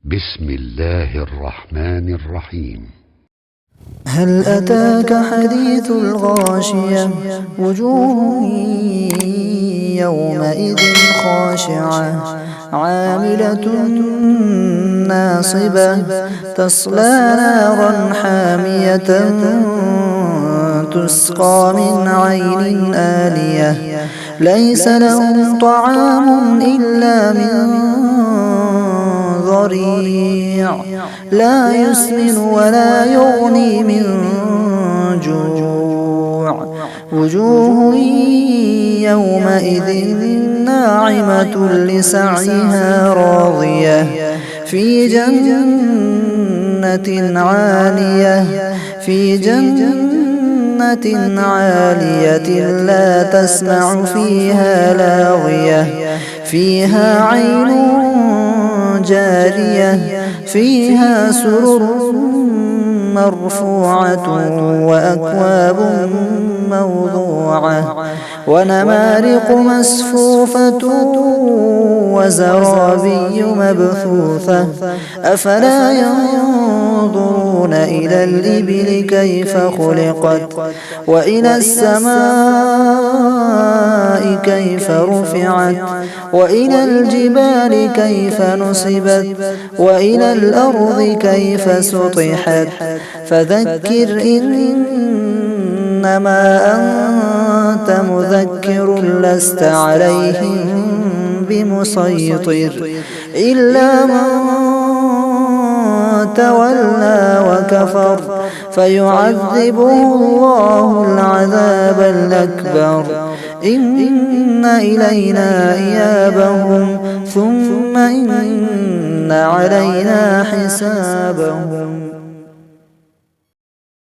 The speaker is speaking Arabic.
بسم الله الرحمن الرحيم. هل أتاك حديث الغاشية؟ وجوه يومئذ خاشعة عاملة ناصبة تصلى نارا حامية تسقى من عين آنية ليس لهم طعام إلا من ضريع لا يسمن ولا يغني من جوع وجوه يومئذ ناعمة لسعيها راضية في جنة عالية لا تسمع فيها لاغية فيها عين جارية فيها سرر مرفوعة وأكواب موضوعة ونمارق مسفوفة وزرابي مبثوثة أفلا ينظرون إلى الإبل كيف خلقت وإلى السماء كيف رفعت وإلى الجبال كيف نصبت وإلى الأرض كيف سطحت فذكر إنما أنت مذكر لست عليهم بمسيطر إلا من تولى وكفر فيعذبه الله العذاب الأكبر إن إلينا إيابهم ثم إن علينا حسابهم.